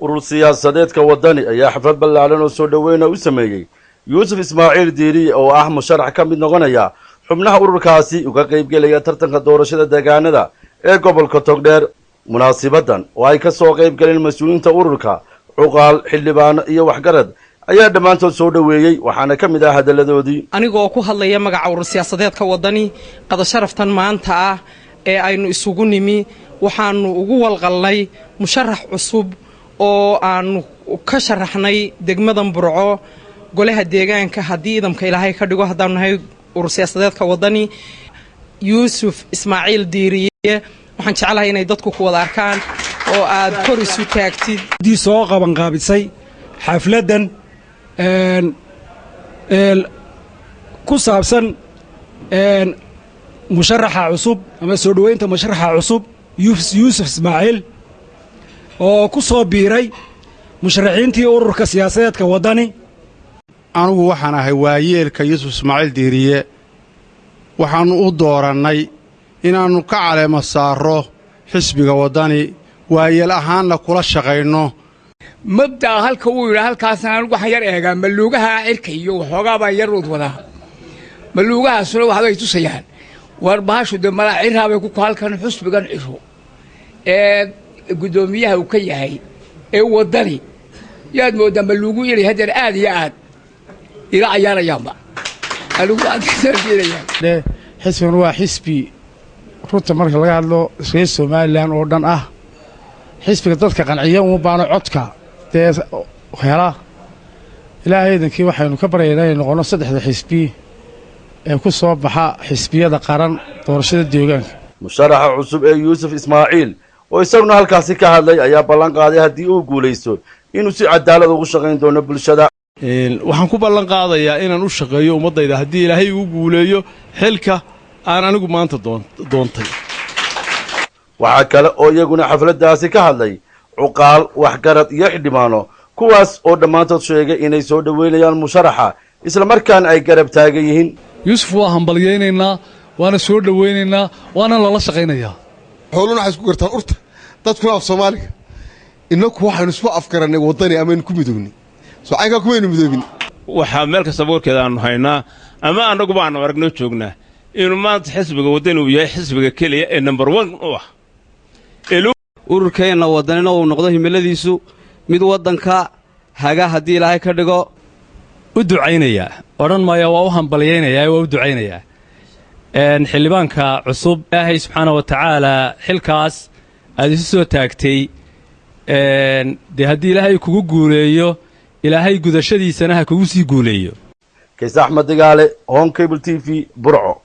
urur siyaasadeedka wadani ayaa xaflad ballaaran oo soo dhaweyna u sameeyey yuusuf ismaaciil diiriye oo ah musharax ka mid noqonaya xubnaha ururkaasi uga qaybgelaya tartanka doorashada deegaanada ee gobolka Togdheer. Munaasibadan oo ay ka soo qaybgaleen mas'uuliyiinta ururka, cuqaal, xildhibaano iyo waxgarad ayaa dhammaantood soo dhaweeyay, waxaana ka mid ah hadaladoodii. Anigoo ku hadlaya magaca urur siyaasadeedka wadani qada sharaftan maanta ah ee aynu isugu nimi waxaanu ugu walqalnay musharax cusub oo aanu ka sharaxnay degmadan Burco golaha deegaanka haddii idamka Ilaahay ka dhigo haddaan nahay urur siyaasadeedka wadani Yuusuf Ismaaciil Diiriye. waxaan jecelahay inay dadku ku wada arkaan oo aad kor isu taagtid dii soo qaban qaabisay xafladan ku saabsan musharaxa cusub ama soo dhaweynta musharaxa cusub Yuusuf Ismaaciil oo ku soo biiray musharaxiintii ururka siyaasadeedka wadani. anigu waxaan ahay waayeelka Yuusuf Ismaaciil Diiriye waxaanu u dooranay inaanu ka caleemo saaro xisbiga wadani waayeel ahaanna kula shaqayno. mabda halka uu yiraahdo halkaasna anigu waxaan yar eegaa maluugaha cirka iyo waxoogaa baan yar wad wadaa maluugahaasuna waxay tusayaan war baashu de mala ciraabay ku halkan xisbigan ciro ee gudoomiyaha uu ka yahay ee wadani yaad moodaa maluugu inay hadeer aad iyo aad ila ciyaarayaanba anigu aan tirsanayay xisbigan waa xisbi runta marka laga hadlo reer Soomaaliland oo dhan ah xisbiga dadka qanciya uma baano codka ee hela ilaahaydii waxaynu ka baryaynaa inay noqono saddexda xisbi ee ku soo baxa xisbiyada qaran doorashada deegaanka. musharaxa cusub ee Yuusuf Ismaaciil oo isaguna halkaasi ka hadlay ayaa ballan qaaday haddii uu guuleysto inuu si cadaalad ugu shaqayn doono bulshada. waxaan ku ballan qaadayaa inaan u shaqeeyo ummadayda haddii Ilaahay uu guuleeyo xilka aan anigu maanta doontay. waxaa kale oo iyaguna xafladaasi ka hadlay cuqaal, waxgarad iyo xildhibaano kuwaas oo dhammaantood sheegay inay soo dhaweynayaan musharaxa isla markaana ay garab taagan yihiin. Yuusuf waa hambalyeynayna waana soo dhaweynaynaa waana la shaqaynayaa. howluna waxa isku gartaan urta dadkuna af Soomaaliga inagu waxaanu isku afkaranay wadani ama ku midoobni soo aynka ku weyn midoobin waxa meel ka saboorkeeda aanu haynaa ama anagu baan aragno joognaa inuu maanta xisbiga wadani uu yahay xisbiga kaliya ee number 1 u ah ururkeena wadanina uu noqdo himiladiisu mid wadanka haga haddii Ilaahay ka dhigo. u ducaynaya oran maayo waa u hambalyeynaya waa u ducaynaya xildhibaanka cusub Ilaahay subxaanahu wa ta'aala xilkaas aad isu soo taagtay de haddii Ilaahay kugu guuleeyo Ilaahay gudashadiisana ha kugu sii guuleeyo. Kays Axmed Digaale, Home Cable TV, Burco.